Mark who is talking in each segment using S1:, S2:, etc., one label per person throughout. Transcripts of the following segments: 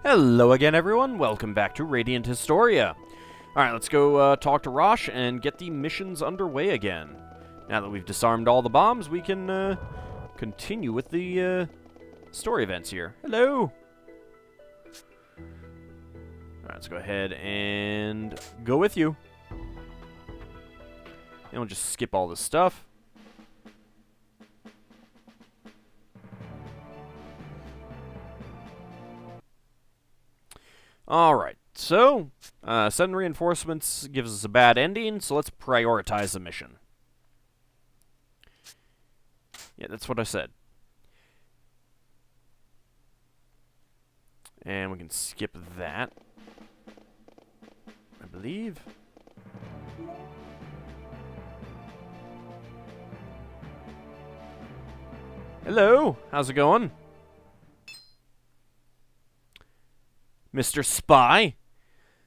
S1: Hello again, everyone. Welcome back to Radiant Historia. Alright, let's go talk to Rosh and get the missions underway again. Now that we've disarmed all the bombs, we can continue with the story events here. Hello! Alright, let's go ahead and go with you. And we'll just skip all this stuff. Alright, so, sudden reinforcements gives us a bad ending, so let's prioritize the mission. Yeah, that's what I said. And we can skip that, I believe. Hello, how's it going? Mr. Spy?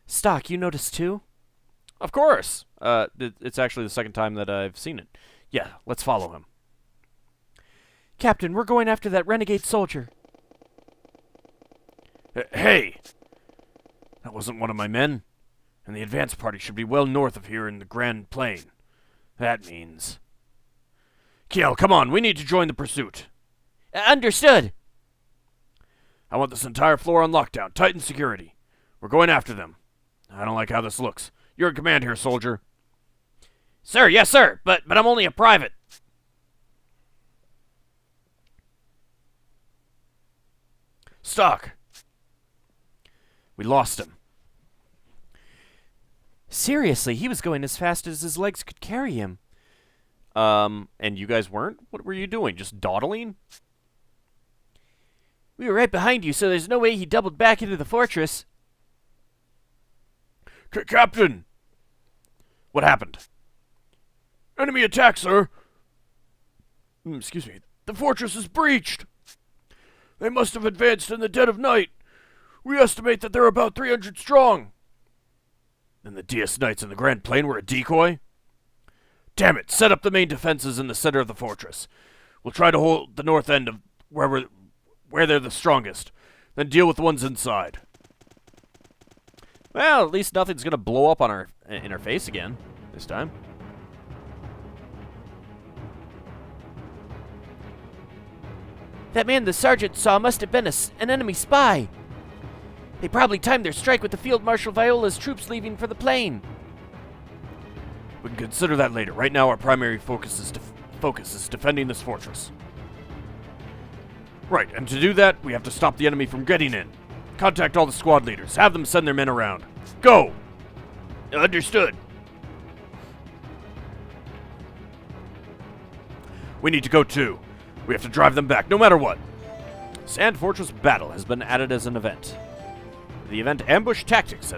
S1: Stock, you noticed too? Of course. It's actually the second time that I've seen it. Yeah, let's follow him. Captain, we're going after that renegade soldier. Hey! That wasn't one of my men. And the advance party should be well north of here in the Grand Plain. That means... Kiel, come on, we need to join the pursuit. Understood. I want this entire floor on lockdown. Tighten security. We're going after them. I don't like how this looks. You're in command here, soldier. Sir, yes, sir. But I'm only a private. Stock. We lost him. Seriously, he was going as fast as his legs could carry him. And you guys weren't? What were you doing? Just dawdling? We were right behind you, so there's no way he doubled back into the fortress. Captain! What happened? Enemy attack, sir! Excuse me. The fortress is breached! They must have advanced in the dead of night. We estimate that they're about 300 strong. Then the DS Knights in the Grand Plain were a decoy? Damn it, set up the main defenses in the center of the fortress. We'll try to hold the north end of where they're the strongest, then deal with the ones inside. Well, at least nothing's gonna blow up on in our face again this time. That man the sergeant saw must have been an enemy spy. They probably timed their strike with the Field Marshal Viola's troops leaving for the plain. We can consider that later. Right now, our primary focus is defending this fortress. Right, and to do that, we have to stop the enemy from getting in. Contact all the squad leaders. Have them send their men around. Go! Understood. We need to go too. We have to drive them back, no matter what. Sand Fortress Battle has been added as an event. The event Ambush Tactics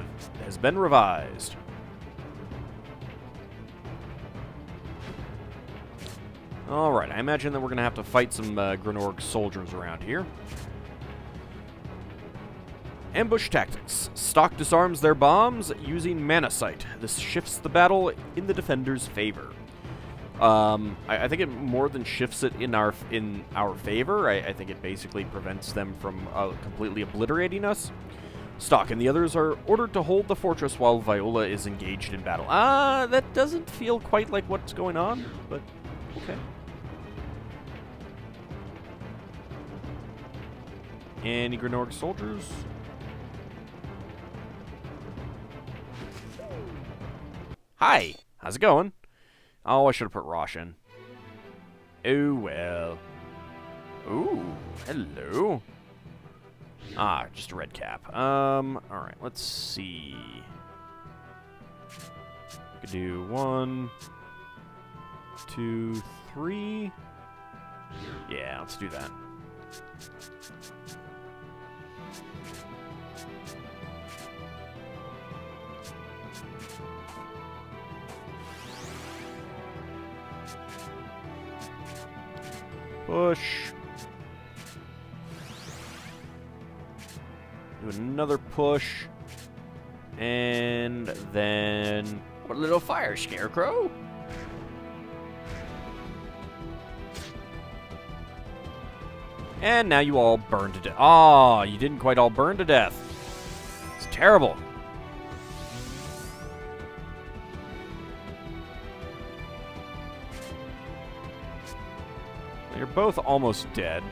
S1: has been revised. Alright, I imagine that we're going to have to fight some Grenorg soldiers around here. Ambush Tactics. Stock disarms their bombs using Mana Sight. This shifts the battle in the defender's favor. I think it more than shifts it in our favor. I think it basically prevents them from completely obliterating us. Stock and the others are ordered to hold the fortress while Viola is engaged in battle. That doesn't feel quite like what's going on, but okay. Any Grenorg soldiers? Hi! How's it going? Oh, I should have put Rosh in. Oh, well. Ooh, hello. Just a red cap. Alright, let's see. We could do 1, 2, 3. Yeah, let's do that. Push. Do another push. And then... What a little fire scarecrow. And now you all burn to death. Ah, you didn't quite all burn to death.
S2: terrible. You're both almost dead.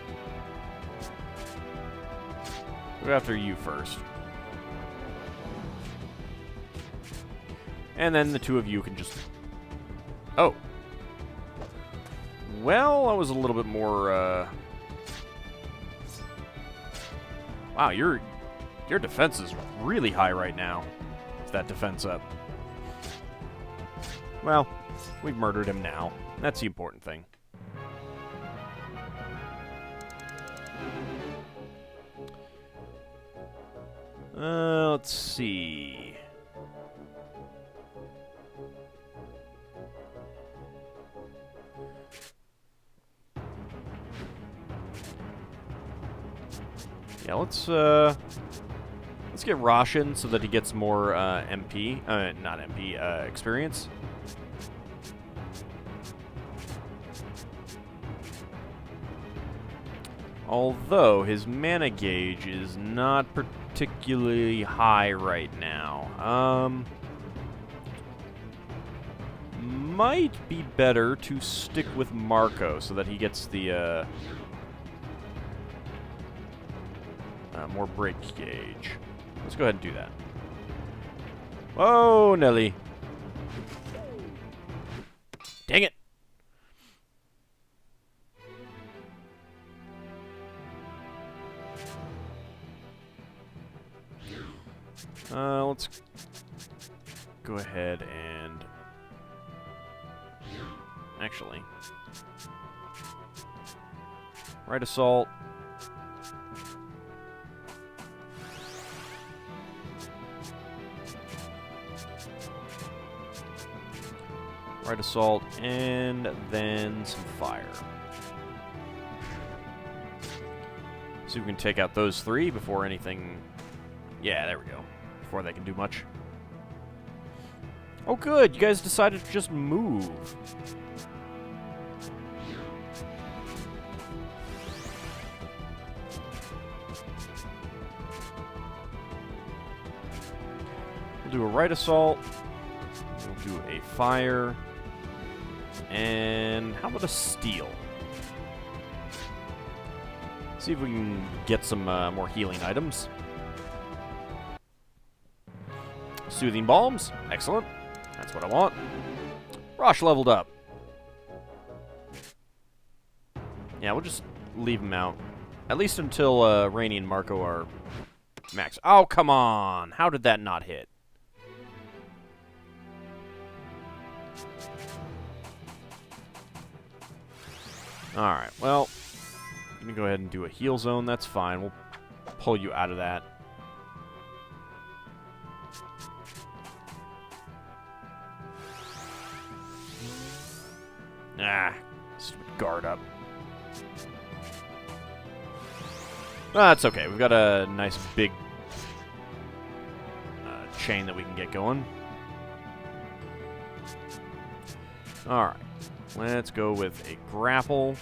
S2: Go after you first. And then the two of you can just... Oh. Well, that was a little bit more, Wow, your defense is really high right now. With that defense up. Well, we've murdered him now. That's the important thing. Let's see. Yeah, let's get Roshan so that he gets more MP, not MP, experience. Although his mana gauge is not particularly high right now. Might be better to stick with Marco so that he gets the more break gauge. Let's go ahead and do that. Whoa, Nelly. Dang it. Let's go ahead and... Actually... Right assault. Right assault, and then some fire. So we can take out those three before anything... Yeah, there we go. Before they can do much. Oh good, you guys decided to just move. We'll do a right assault. We'll do a fire. And how about a steal? See if we can get some more healing items. Soothing Balms. Excellent. That's what I want. Rosh leveled up. Yeah, we'll just leave him out. At least until Rainy and Marco are max. Oh, come on. How did that not hit? Alright, well, let me go ahead and do a heal zone. That's fine. We'll pull you out of that. Ah, stupid guard up. That's okay. We've got a nice big chain that we can get going. Alright. Let's go with a grapple.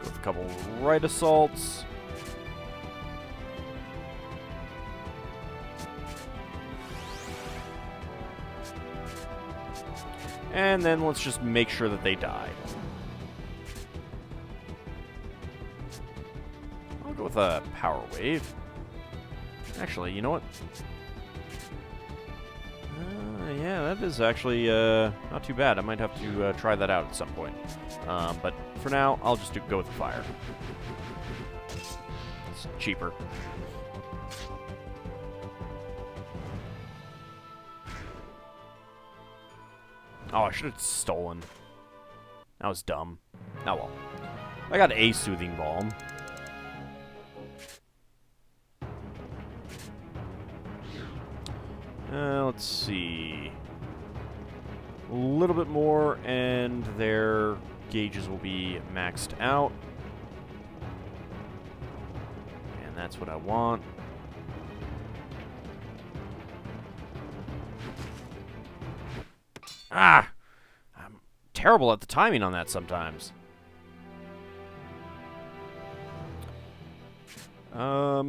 S2: Go with a couple right assaults. And then let's just make sure that they die. I'll go with a power wave. Actually, you know what? Yeah, that is actually not too bad. I might have to try that out at some point. But for now, I'll just go with the fire. It's cheaper. Oh, I should have stolen. That was dumb. Oh well. I got a Soothing Balm. Let's see. A little bit more, and their gauges will be maxed out. that's what I want. Ah! I'm terrible at the timing on that sometimes. I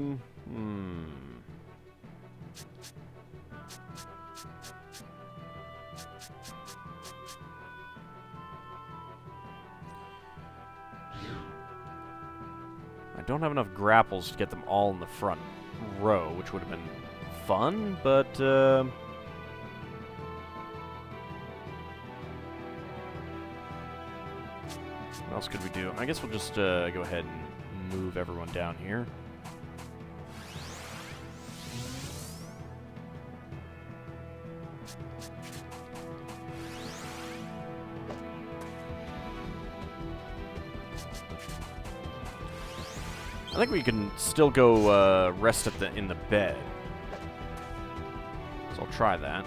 S2: don't have enough grapples to get them all in the front row, which would have been fun, but, what else could we do? I guess we'll just, go ahead and move everyone down here. I think we can still go rest in the bed. So I'll try that.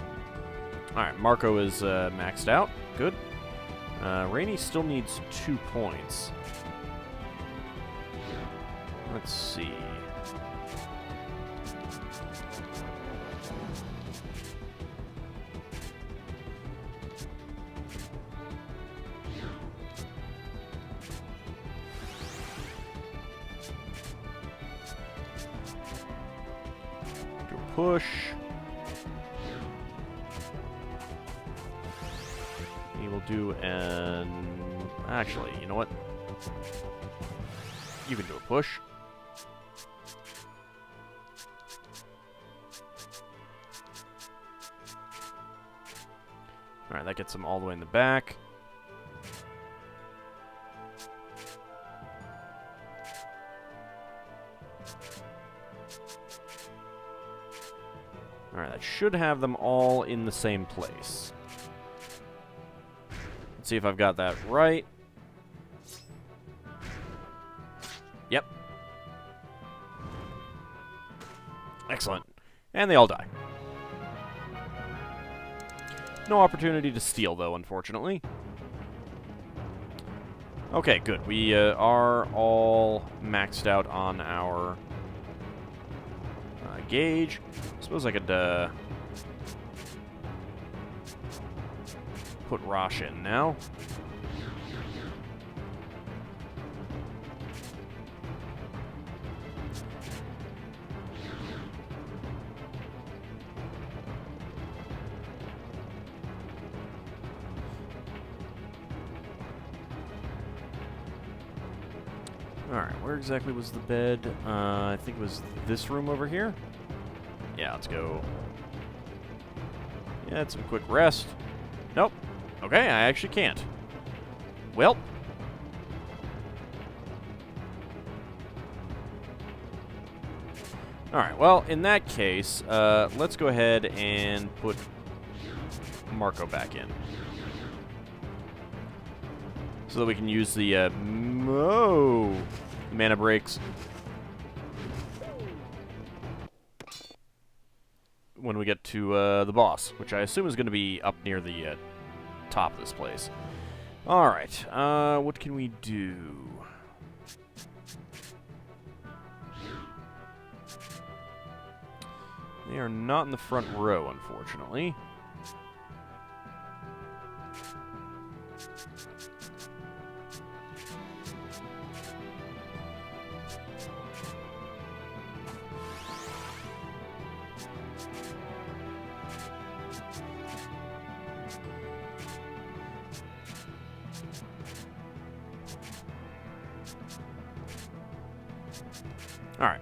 S2: Alright, Marco is maxed out. Good. Rainey still needs 2 points. Let's see. Push. He will do an... Actually, you know what? You can do a push. Alright, that gets him all the way in the back. Alright, that should have them all in the same place. Let's see if I've got that right. Yep. Excellent. And they all die. No opportunity to steal, though, unfortunately. Okay, good. We are all maxed out on our gauge. Suppose I could put Rosh in now. Alright, where exactly was the bed? I think it was this room over here. Yeah, let's go. Yeah, it's some quick rest. Nope. Okay, I actually can't. Well. Alright, well, in that case, let's go ahead and put Marco back in. So that we can use the, mana breaks when we get to the boss, which I assume is going to be up near the top of this place. Alright, what can we do? They are not in the front row, unfortunately. Alright.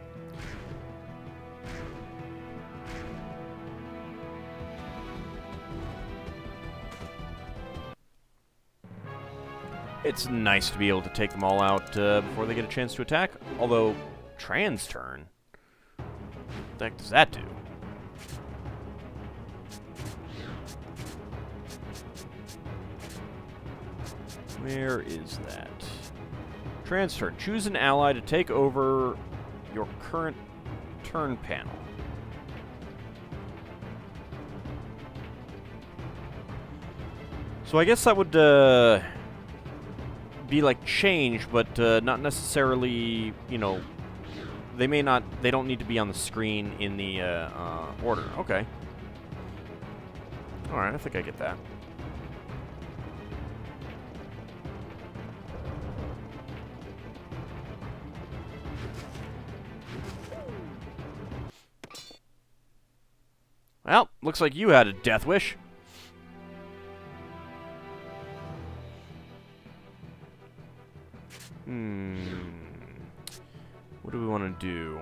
S2: It's nice to be able to take them all out before they get a chance to attack. Although, Tran's turn? What the heck does that do? Where is that? Tran's turn. Choose an ally to take over your current turn panel. So I guess that would be like change, but not necessarily, you know, They may not. They don't need to be on the screen in the order. Okay. All right. I think I get that. Well, looks like you had a death wish. What do we want to do?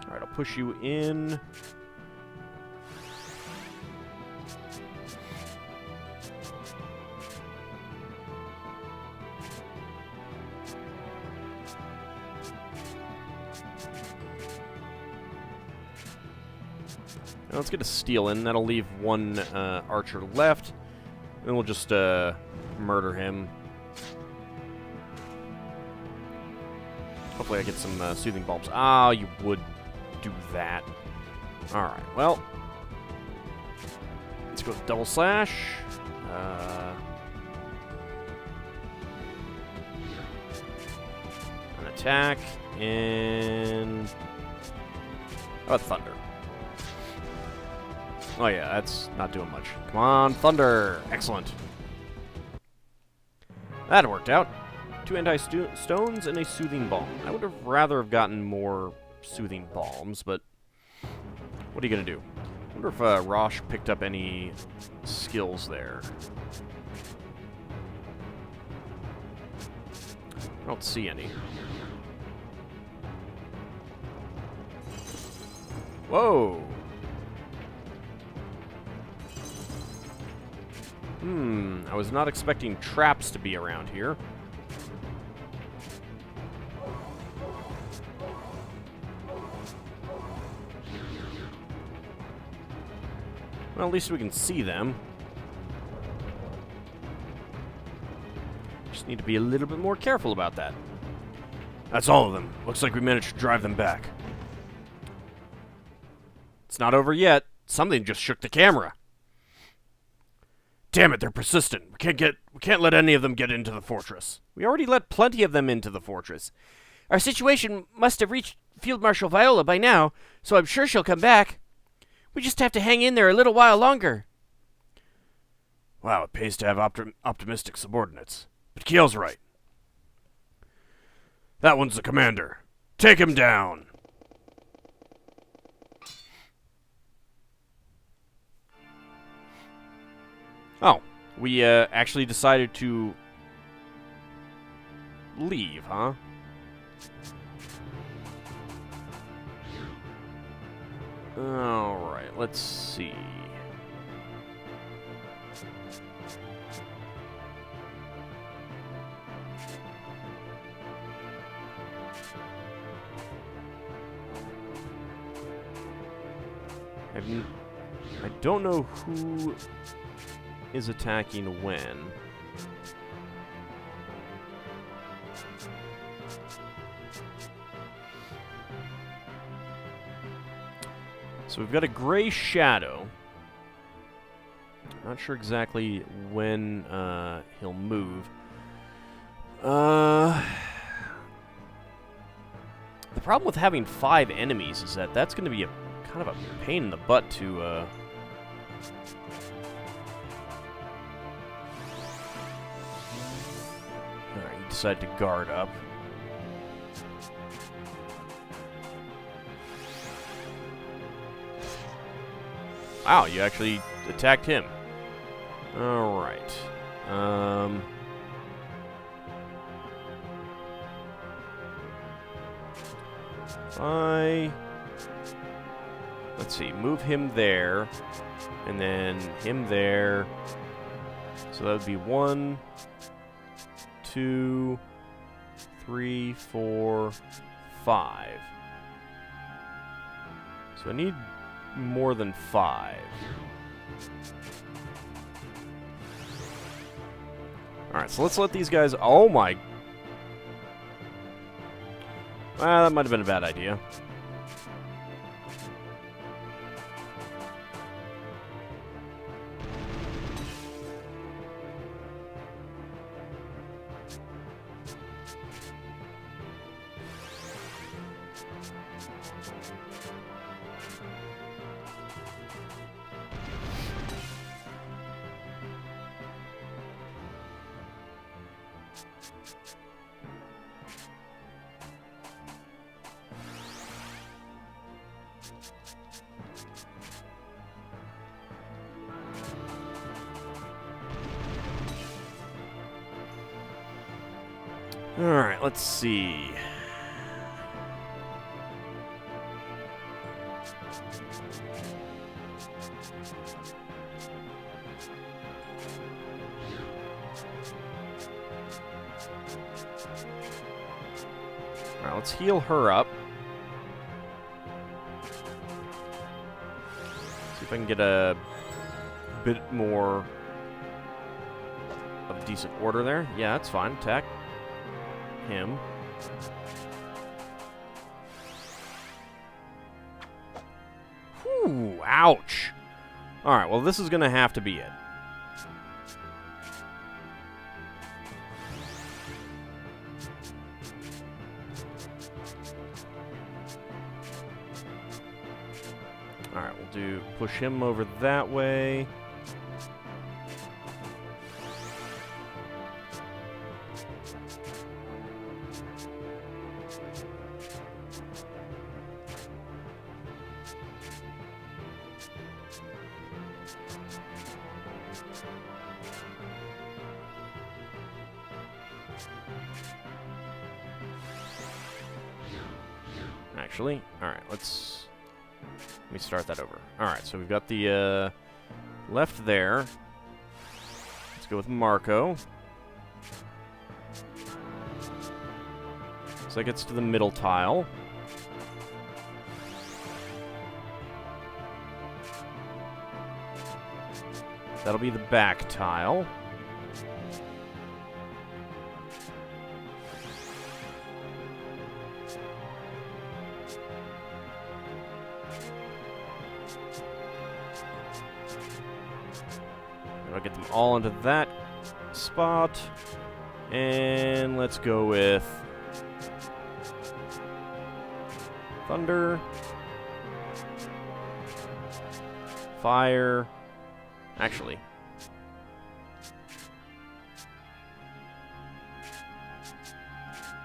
S2: Alright, I'll push you in. Now let's get a steal in. That'll leave one archer left. Then we'll just murder him. Hopefully I get some soothing bulbs. Ah, you would do that. Alright, well. Let's go with double slash. An attack. And... how about thunder? Oh yeah, that's not doing much. Come on, thunder! Excellent. That worked out. 2 anti-stones and a soothing balm. I would have rather have gotten more soothing balms, but what are you gonna do? I wonder if Rosh picked up any skills there. I don't see any. Whoa! I was not expecting traps to be around here. Well, at least we can see them. Just need to be a little bit more careful about that.
S1: That's all of them. Looks like we managed to drive them back.
S2: It's not over yet. Something just shook the camera.
S1: Damn it, they're persistent. We can't let any of them get into the fortress.
S2: We already let plenty of them into the fortress.
S3: Our situation must have reached Field Marshal Viola by now, so I'm sure she'll come back. We just have to hang in there a little while longer.
S1: Wow, it pays to have optimistic subordinates. But Kiel's right. That one's the commander. Take him down.
S2: Oh, we actually decided to leave, huh? Alright, let's see. I don't know who is attacking when. So we've got a gray shadow. Not sure exactly when he'll move. The problem with having 5 enemies is that that's going to be a kind of a pain in the butt to Alright, you decide to guard up. Wow, you actually attacked him. Alright. Let's see, move him there, and then him there. So that would be 1, 2, 3, 4, 5. So I need more than 5. Alright, so let's let these guys... Oh my... Well, that might have been a bad idea. Alright, let's see. Alright, let's heal her up. See if I can get a bit more of decent order there. Yeah, that's fine. Attack him. Whew, ouch. Alright, well this is gonna have to be it. Alright, we'll push him over that way. Actually, alright, let me start that over. Alright, so we've got the left there. Let's go with Marco. So that gets to the middle tile. That'll be the back tile. I'll get them all into that spot. And let's go with Thunder. Fire. Actually.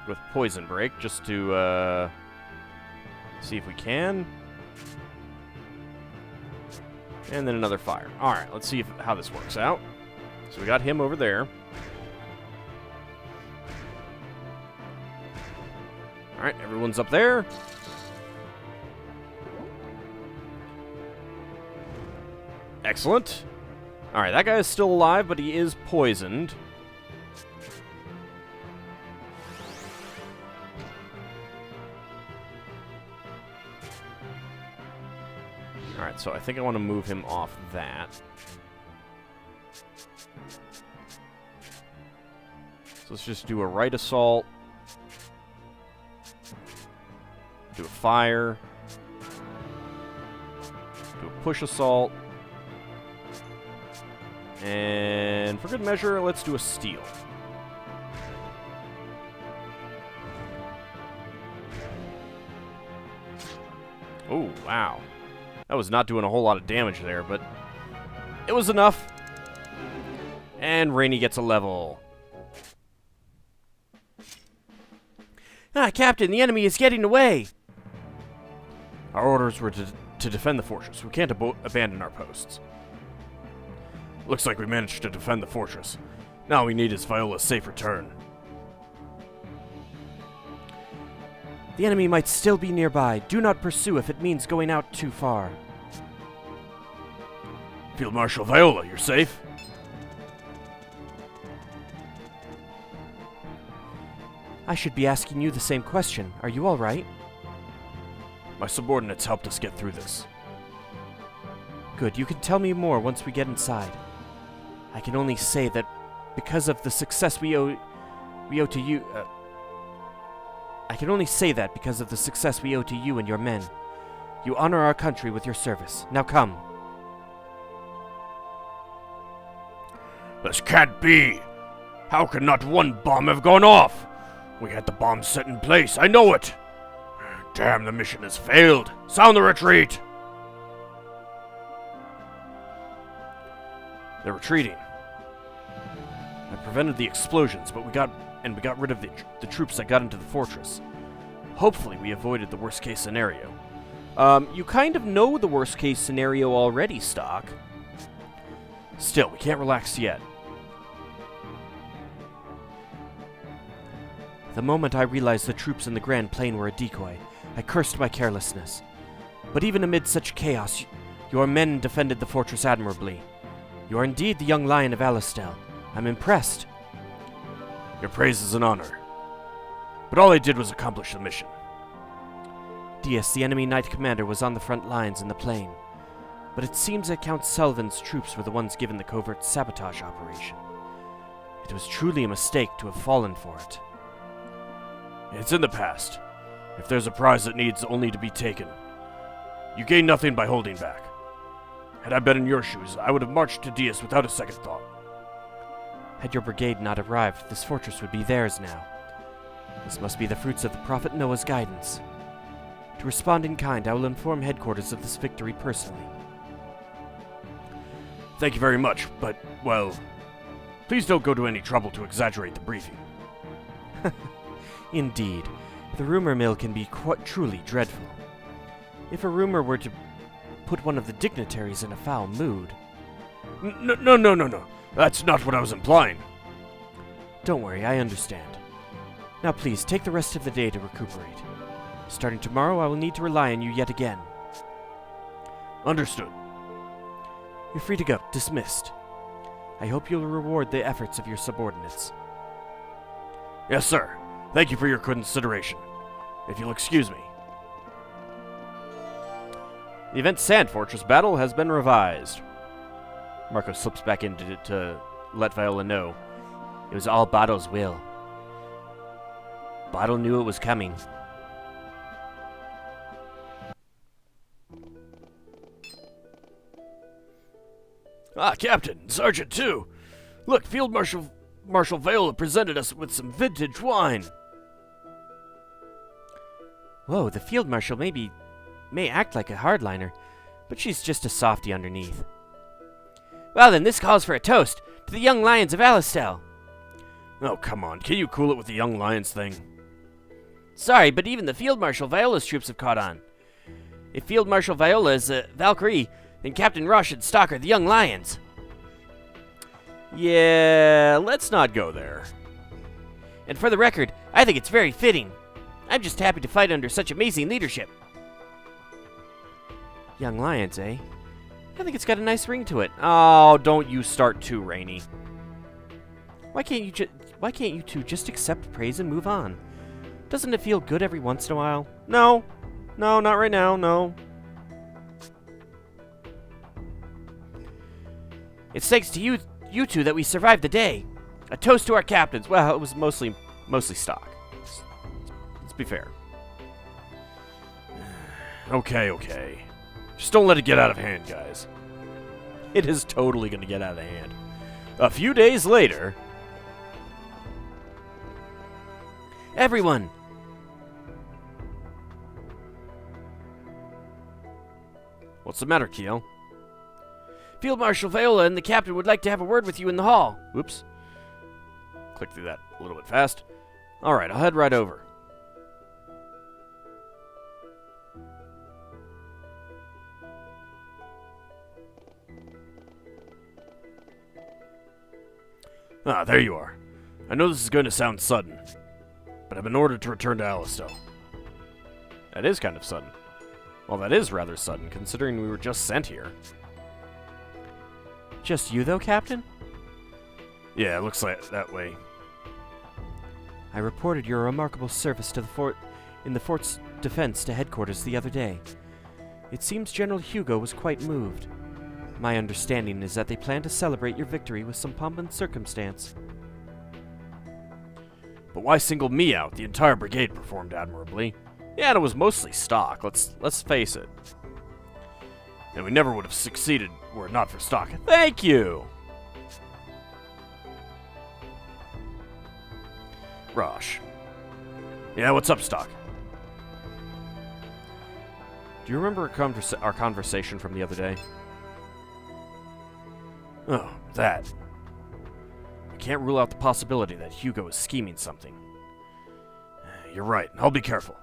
S2: With Poison Break, just to see if we can. And then another fire. Alright, let's see how this works out. So we got him over there. Alright, everyone's up there. Excellent. Alright, that guy is still alive, but he is poisoned. Alright, so I think I want to move him off that. So let's just do a right assault. Do a fire. Do a push assault. And for good measure, let's do a steal. Oh, wow. That was not doing a whole lot of damage there, but it was enough. And Rainy gets a level.
S3: Ah, Captain, the enemy is getting away.
S2: Our orders were to defend the fortress. We can't abandon our posts.
S1: Looks like we managed to defend the fortress. Now we need is Viola's safe return.
S3: The enemy might still be nearby. Do not pursue if it means going out too far.
S1: Field Marshal Viola, you're safe?
S3: I should be asking you the same question. Are you all right?
S1: My subordinates helped us get through this.
S3: Good, you can tell me more once we get inside. I can only say that because of the success we owe to you... I can only say that because of the success we owe to you and your men. You honor our country with your service. Now come.
S1: This can't be! How can not one bomb have gone off? We had the bomb set in place, I know it! Damn, the mission has failed. Sound the retreat.
S2: They're retreating. I prevented the explosions, but we got rid of the troops that got into the fortress. Hopefully we avoided the worst case scenario. You kind of know the worst case scenario already, Stock. Still, we can't relax yet.
S3: The moment I realized the troops in the Grand Plain were a decoy, I cursed my carelessness. But even amid such chaos, your men defended the fortress admirably. You are indeed the young lion of Alistel. I'm impressed.
S2: Your praise is an honor. But all I did was accomplish the mission.
S3: Dias, the enemy knight commander, was on the front lines in the plain. But it seems that Count Sullivan's troops were the ones given the covert sabotage operation. It was truly a mistake to have fallen for it.
S2: It's in the past. If there's a prize that needs only to be taken, you gain nothing by holding back. Had I been in your shoes, I would have marched to Dias without a second thought.
S3: Had your brigade not arrived, this fortress would be theirs now. This must be the fruits of the Prophet Noah's guidance. To respond in kind, I will inform headquarters of this victory personally.
S2: Thank you very much, but, well, please don't go to any trouble to exaggerate the briefing.
S3: Indeed, the rumor mill can be quite truly dreadful. If a rumor were to put one of the dignitaries in a foul mood...
S2: No. That's not what I was implying.
S3: Don't worry, I understand. Now please, take the rest of the day to recuperate. Starting tomorrow, I will need to rely on you yet again.
S2: Understood.
S3: You're free to go. Dismissed. I hope you'll reward the efforts of your subordinates.
S2: Yes, sir. Thank you for your consideration. If you'll excuse me. The Event Sand Fortress battle has been revised. Marco slips back in to let Viola know.
S3: It was all Bado's will. Bado knew it was coming.
S1: Ah, Captain, Sergeant too. Look, Field Marshal Viola presented us with some vintage wine.
S3: Whoa, the Field Marshal may act like a hardliner, but she's just a softy underneath. Well then, this calls for a toast to the young lions of Alistel.
S2: Oh, come on. Can you cool it with the young lions thing?
S3: Sorry, but even the Field Marshal Viola's troops have caught on. If Field Marshal Viola is a Valkyrie, then Captain Roche and Stock are the young lions.
S2: Yeah, let's not go there.
S3: And for the record, I think it's very fitting. I'm just happy to fight under such amazing leadership. Young lions, eh? I think it's got a nice ring to it.
S2: Oh, don't you start too, Rainy.
S3: Why can't you two just accept praise and move on? Doesn't it feel good every once in a while?
S2: No, not right now, no.
S3: It's thanks to you two that we survived the day. A toast to our captains.
S2: Well, it was mostly Stock. Let's be fair. Okay. Just don't let it get out of hand, guys. It is totally going to get out of hand. A few days later...
S3: Everyone!
S2: What's the matter, Kiel?
S3: Field Marshal Viola and the captain would like to have a word with you in the hall.
S2: Oops. Click through that a little bit fast. Alright, I'll head right over. Ah, there you are. I know this is going to sound sudden, but I've been ordered to return to Alistel. That is kind of sudden. Well, that is rather sudden, considering we were just sent here.
S3: Just you, though, Captain?
S2: Yeah, it looks like that way.
S3: I reported your remarkable service to the fort in the fort's defense to headquarters the other day. It seems General Hugo was quite moved. My understanding is that they plan to celebrate your victory with some pomp and circumstance.
S2: But why single me out? The entire brigade performed admirably. Yeah, and it was mostly Stock, let's face it. And we never would have succeeded were it not for Stock. Thank you! Rosh. Yeah, what's up, Stock? Do you remember our conversation from the other day?
S1: Oh, that.
S2: I can't rule out the possibility that Hugo is scheming something.
S1: You're right. I'll be careful.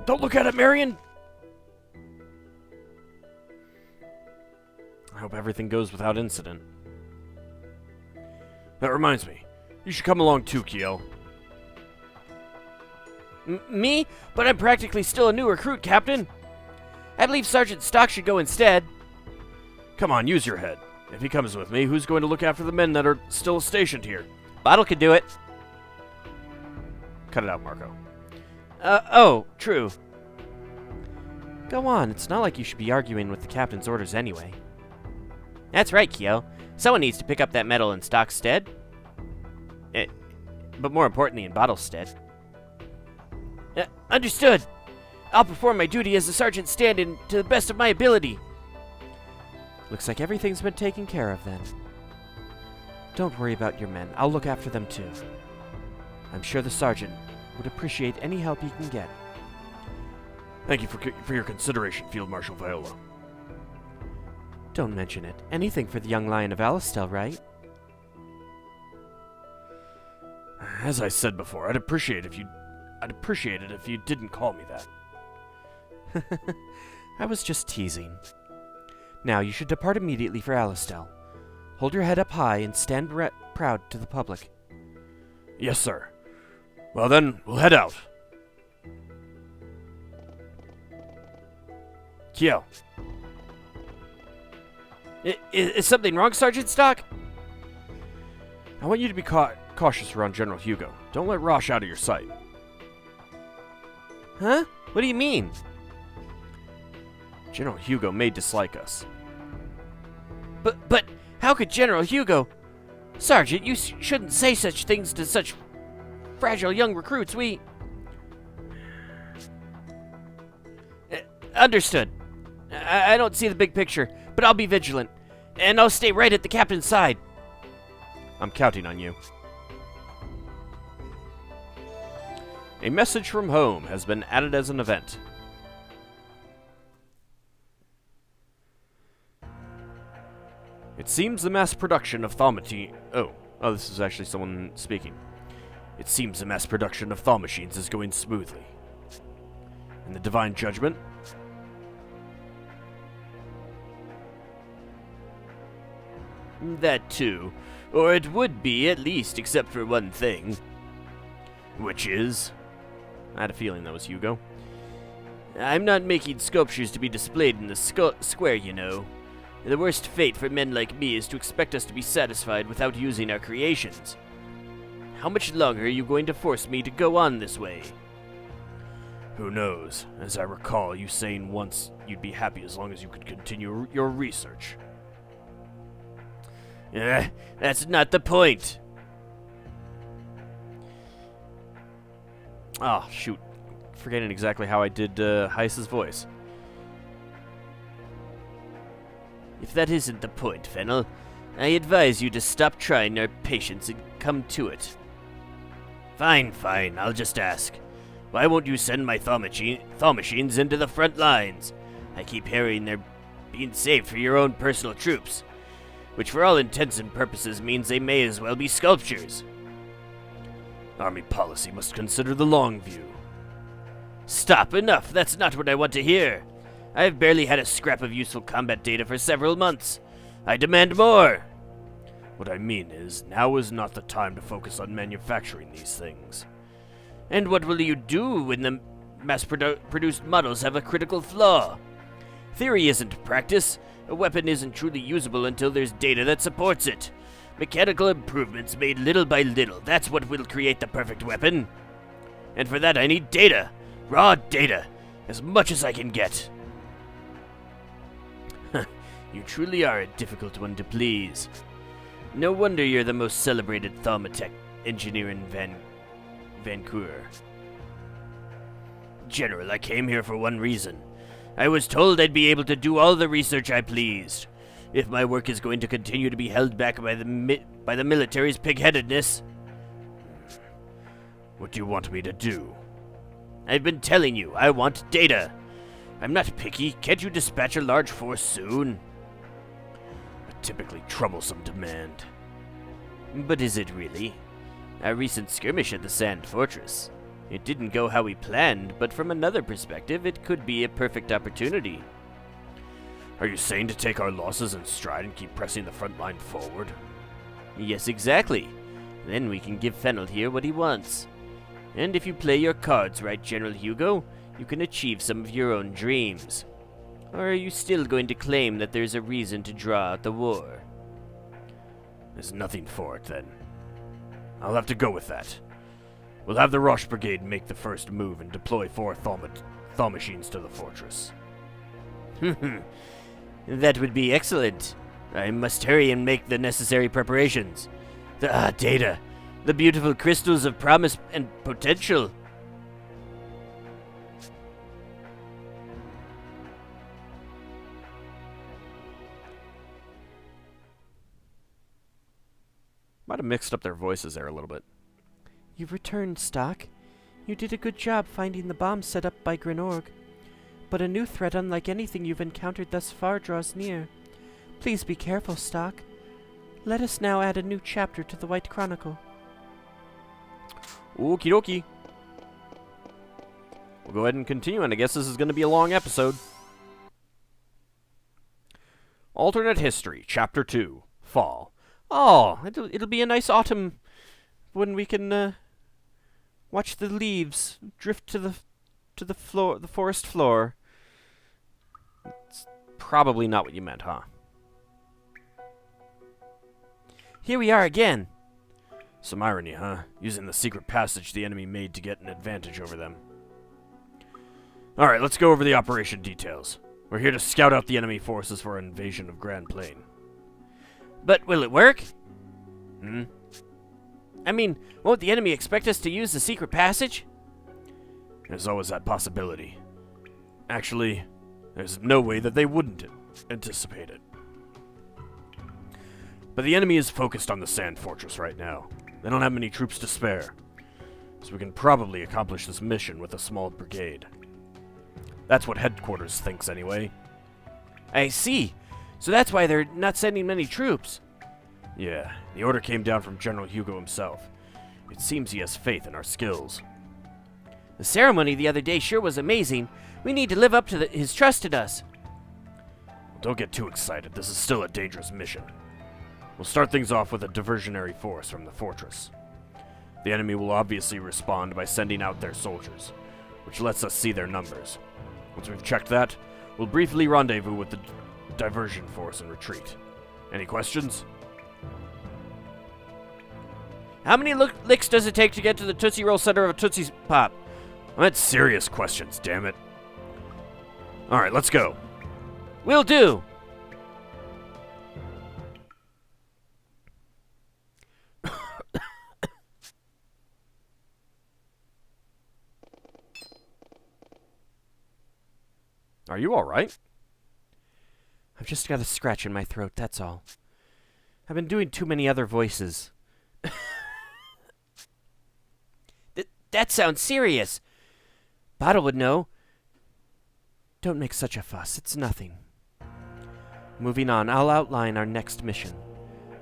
S1: Don't look at it, Marion!
S2: I hope everything goes without incident.
S1: That reminds me. You should come along too, Kyo.
S3: Me? But I'm practically still a new recruit, Captain. I believe Sergeant Stock should go instead.
S1: Come on, use your head. If he comes with me, who's going to look after the men that are still stationed here?
S3: Bottle could do it.
S2: Cut it out, Marco.
S3: Oh, true. Go on, it's not like you should be arguing with the captain's orders anyway. That's right, Kyo. Someone needs to pick up that medal in Stock's stead. But more importantly, in Bottle's stead. Understood. I'll perform my duty as a sergeant stand-in to the best of my ability. Looks like everything's been taken care of then. Don't worry about your men. I'll look after them too. I'm sure the sergeant would appreciate any help he can get.
S1: Thank you for your consideration, Field Marshal Viola.
S3: Don't mention it. Anything for the young lion of Alistel, right?
S1: As I said before, I'd appreciate it if you didn't call me that.
S3: I was just teasing. Now you should depart immediately for Alistel. Hold your head up high and stand proud to the public.
S1: Yes, sir. Well then, we'll head out. Kyo.
S3: Is something wrong, Sergeant Stock?
S1: I want you to be cautious around General Hugo. Don't let Rosh out of your sight.
S3: Huh? What do you mean?
S1: General Hugo may dislike us.
S3: But how could General Hugo... Sergeant, you shouldn't say such things to such fragile young recruits. Understood. I don't see the big picture, but I'll be vigilant. And I'll stay right at the captain's side.
S2: I'm counting on you. A message from home has been added as an event. It seems the mass production of thaumaturgy... Oh, this is actually someone speaking. It seems the mass production of thaw machines is going smoothly. And the divine judgment...
S3: That too. Or it would be, at least, except for one thing.
S2: Which is... I had a feeling that was Hugo.
S3: I'm not making sculptures to be displayed in the square, you know. The worst fate for men like me is to expect us to be satisfied without using our creations. How much longer are you going to force me to go on this way?
S1: Who knows? As I recall you saying once you'd be happy as long as you could continue your research.
S3: That's not the point.
S2: Oh, shoot. Forgetting exactly how I did Heiss's voice.
S3: If that isn't the point, Fennel, I advise you to stop trying our patience and come to it. Fine, I'll just ask. Why won't you send my thaw machines into the front lines? I keep hearing they're being saved for your own personal troops, which for all intents and purposes means they may as well be sculptures.
S1: Army policy must consider the long view.
S3: Stop, enough, that's not what I want to hear. I've barely had a scrap of useful combat data for several months. I demand more!
S1: What I mean is, now is not the time to focus on manufacturing these things.
S3: And what will you do when the mass-produced models have a critical flaw? Theory isn't practice. A weapon isn't truly usable until there's data that supports it. Mechanical improvements made little by little, that's what will create the perfect weapon. And for that I need data. Raw data. As much as I can get. You truly are a difficult one to please. No wonder you're the most celebrated thaumatech engineer in Vancouver. General, I came here for one reason. I was told I'd be able to do all the research I pleased. if my work is going to continue to be held back by the military's pig-headedness.
S1: What do you want me to do?
S3: I've been telling you, I want data. I'm not picky. Can't you dispatch a large force soon?
S1: A typically troublesome demand.
S3: But is it really? Our recent skirmish at the Sand Fortress. It didn't go how we planned, but from another perspective, it could be a perfect opportunity.
S1: Are you saying to take our losses in stride and keep pressing the front line forward?
S3: Yes, exactly. Then we can give Fennel here what he wants. And if you play your cards right, General Hugo, you can achieve some of your own dreams. Or are you still going to claim that there's a reason to draw out the war?
S1: There's nothing for it, then. I'll have to go with that. We'll have the Roche Brigade make the first move and deploy 4 thaw machines to the fortress.
S3: That would be excellent. I must hurry and make the necessary preparations. Data. The beautiful crystals of promise and potential.
S2: Might have mixed up their voices there a little bit.
S3: You've returned, Stock. You did a good job finding the bomb set up by Grenorg. But a new threat unlike anything you've encountered thus far draws near. Please be careful, Stock. Let us now add a new chapter to the White Chronicle.
S2: Okie dokie. We'll go ahead and continue, and I guess this is going to be a long episode. Alternate History, Chapter 2, Fall. Oh, it'll be a nice autumn when we can watch the leaves drift to the floor, the forest floor. It's probably not what you meant, huh?
S3: Here we are again.
S1: Some irony, huh? Using the secret passage the enemy made to get an advantage over them. Alright, let's go over the operation details. We're here to scout out the enemy forces for an invasion of Grand Plain.
S3: But will it work? I mean, won't the enemy expect us to use the secret passage?
S1: There's always that possibility. Actually, there's no way that they wouldn't anticipate it. But the enemy is focused on the Sand Fortress right now. They don't have many troops to spare, so we can probably accomplish this mission with a small brigade. That's what headquarters thinks anyway.
S3: I see. So that's why they're not sending many troops.
S1: Yeah, the order came down from General Hugo himself. It seems he has faith in our skills.
S3: The ceremony the other day sure was amazing. We need to live up to his trust in us.
S1: Well, don't get too excited. This is still a dangerous mission. We'll start things off with a diversionary force from the fortress. The enemy will obviously respond by sending out their soldiers, which lets us see their numbers. Once we've checked that, we'll briefly rendezvous with the diversion force and retreat. Any questions?
S3: How many licks does it take to get to the Tootsie Roll center of a Tootsie's Pop?
S1: That's serious questions, damn it. Alright, let's go.
S3: Will do!
S2: Are you alright?
S3: I've just got a scratch in my throat, that's all. I've been doing too many other voices. That sounds serious. Bottle would know. Don't make such a fuss, it's nothing. Moving on, I'll outline our next mission.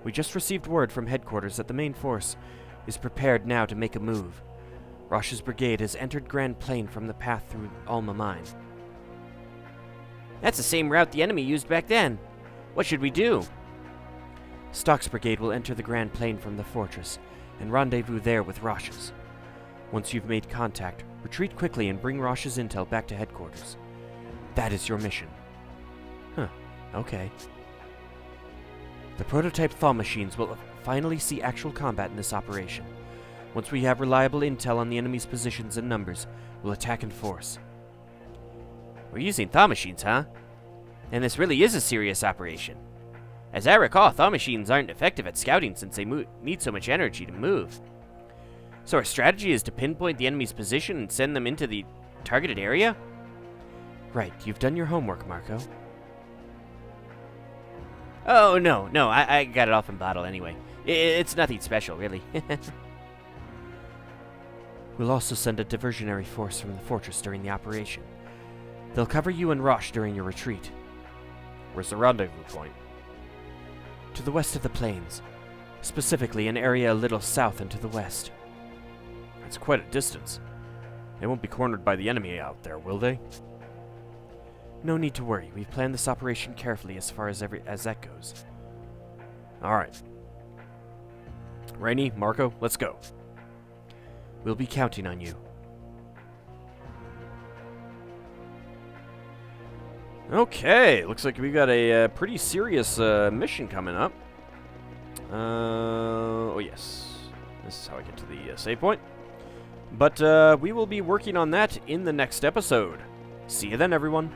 S3: We just received word from headquarters that the main force is prepared now to make a move. Roche's brigade has entered Grand Plain from the path through Alma Mine. That's the same route the enemy used back then. What should we do? Stock's brigade will enter the Grand Plain from the fortress and rendezvous there with Roche's. Once you've made contact, retreat quickly and bring Roche's intel back to headquarters. That is your mission. Huh, okay. The prototype thaw machines will finally see actual combat in this operation. Once we have reliable intel on the enemy's positions and numbers, we'll attack in force. We're using thaw machines, huh? And this really is a serious operation. As I recall, thaw machines aren't effective at scouting since they need so much energy to move. So our strategy is to pinpoint the enemy's position and send them into the targeted area? Right, you've done your homework, Marco. Oh, no, I got it off in battle anyway. It's nothing special, really. We'll also send a diversionary force from the fortress during the operation. They'll cover you and Rosh during your retreat.
S2: Where's the rendezvous point?
S3: To the west of the plains. Specifically, an area a little south and to the west.
S2: That's quite a distance. They won't be cornered by the enemy out there, will they?
S3: No need to worry. We've planned this operation carefully as far as that goes.
S2: Alright. Rainey, Marco, let's go.
S3: We'll be counting on you.
S2: Okay, looks like we got a pretty serious mission coming up. Oh yes, this is how I get to the save point. But we will be working on that in the next episode. See you then, everyone.